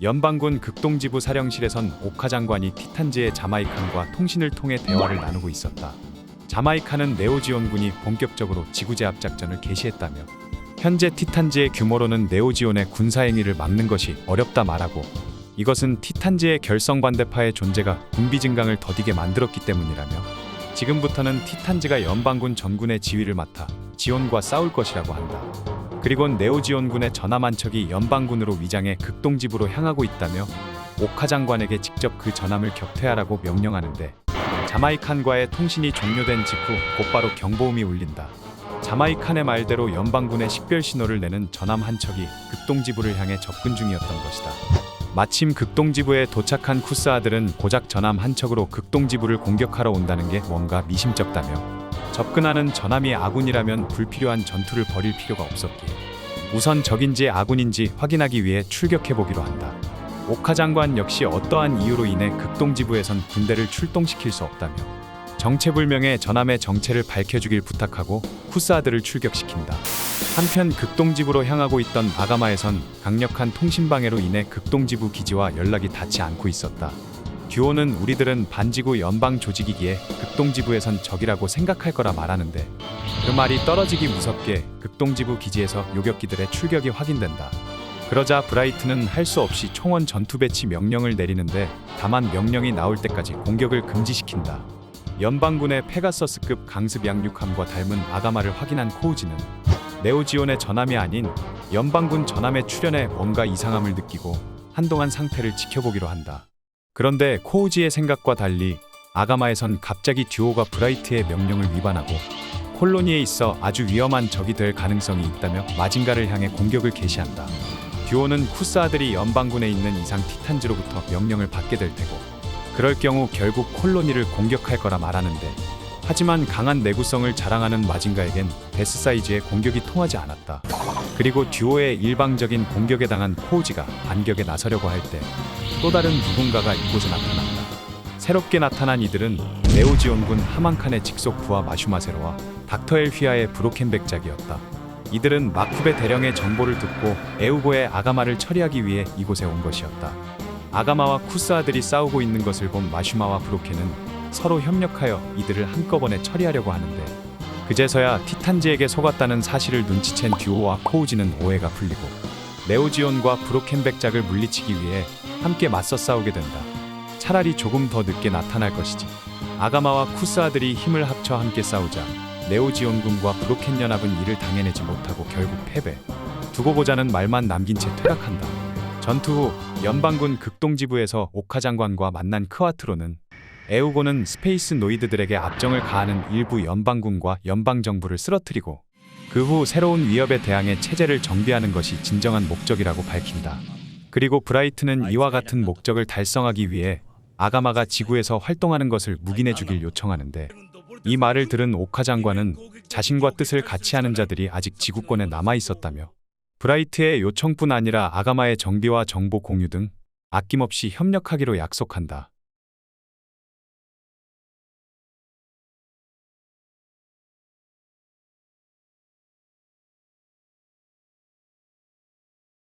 연방군 극동지부 사령실에선 오카 장관이 티탄즈의 자마이칸과 통신을 통해 대화를 나누고 있었다. 자마이칸은 네오지온군이 본격적으로 지구제압 작전을 개시했다며 현재 티탄즈의 규모로는 네오지온의 군사행위를 막는 것이 어렵다 말하고 이것은 티탄즈의 결성반대파의 존재가 군비 증강을 더디게 만들었기 때문이라며 지금부터는 티탄즈가 연방군 전군의 지휘를 맡아 지온과 싸울 것이라고 한다. 그리곤 네오지온군의 전함 한 척이 연방군으로 위장해 극동지부로 향하고 있다며 오카 장관에게 직접 그 전함을 격퇴하라고 명령하는데 자마이칸과의 통신이 종료된 직후 곧바로 경보음이 울린다. 자마이칸의 말대로 연방군의 식별 신호를 내는 전함 한 척이 극동지부를 향해 접근 중이었던 것이다. 마침 극동지부에 도착한 쿠스아들은 고작 전함 한 척으로 극동지부를 공격하러 온다는 게 뭔가 미심쩍다며 접근하는 전함이 아군이라면 불필요한 전투를 벌일 필요가 없었기에 우선 적인지 아군인지 확인하기 위해 출격해보기로 한다. 오카 장관 역시 어떠한 이유로 인해 극동지부에선 군대를 출동시킬 수 없다며 정체불명의 전함의 정체를 밝혀주길 부탁하고 쿠스아들을 출격시킨다. 한편 극동지부로 향하고 있던 아가마에선 강력한 통신방해로 인해 극동지부 기지와 연락이 닿지 않고 있었다. 듀오는 우리들은 반지구 연방 조직이기에 극동지부에선 적이라고 생각할 거라 말하는데 그 말이 떨어지기 무섭게 극동지부 기지에서 요격기들의 출격이 확인된다. 그러자 브라이트는 할 수 없이 총원 전투 배치 명령을 내리는데 다만 명령이 나올 때까지 공격을 금지시킨다. 연방군의 페가서스급 강습 양육함과 닮은 아가마를 확인한 코우지는 네오지온의 전함이 아닌 연방군 전함의 출현에 뭔가 이상함을 느끼고 한동안 상태를 지켜보기로 한다. 그런데 코우지의 생각과 달리 아가마에선 갑자기 듀오가 브라이트의 명령을 위반하고 콜로니에 있어 아주 위험한 적이 될 가능성이 있다며 마징가를 향해 공격을 개시한다. 듀오는 쿠스아들이 연방군에 있는 이상 티탄즈로부터 명령을 받게 될 테고 그럴 경우 결국 콜로니를 공격할 거라 말하는데 하지만 강한 내구성을 자랑하는 마징가에겐 데스 사이즈의 공격이 통하지 않았다. 그리고 듀오의 일방적인 공격에 당한 코우지가 반격에 나서려고 할 때 또 다른 누군가가 이곳에 나타난다. 새롭게 나타난 이들은 네오지온군 하만칸의 직속 부하 마슈마세로와 닥터 엘휘아의 브로켄백작이었다. 이들은 마쿠베 대령의 정보를 듣고 에우고의 아가마를 처리하기 위해 이곳에 온 것이었다. 아가마와 쿠스아들이 싸우고 있는 것을 본 마슈마와 브로켄은 서로 협력하여 이들을 한꺼번에 처리하려고 하는데 그제서야 티탄즈에게 속았다는 사실을 눈치챈 듀오와 코우지는 오해가 풀리고 네오지온과 브로켄백작을 물리치기 위해 함께 맞서 싸우게 된다. 차라리 조금 더 늦게 나타날 것이지. 아가마와 쿠스아들이 힘을 합쳐 함께 싸우자 네오지온군과 브로켄 연합은 이를 당해내지 못하고 결국 패배. 두고 보자는 말만 남긴 채 퇴락한다. 전투 후 연방군 극동지부에서 오카 장관과 만난 크와트로는 에우고는 스페이스 노이드들에게 압정을 가하는 일부 연방군과 연방정부를 쓰러뜨리고 그 후 새로운 위협에 대항해 체제를 정비하는 것이 진정한 목적이라고 밝힌다. 그리고 브라이트는 이와 같은 목적을 달성하기 위해 아가마가 지구에서 활동하는 것을 묵인해 주길 요청하는데 이 말을 들은 오카 장관은 자신과 뜻을 같이 하는 자들이 아직 지구권에 남아 있었다며 브라이트의 요청뿐 아니라 아가마의 정비와 정보 공유 등 아낌없이 협력하기로 약속한다.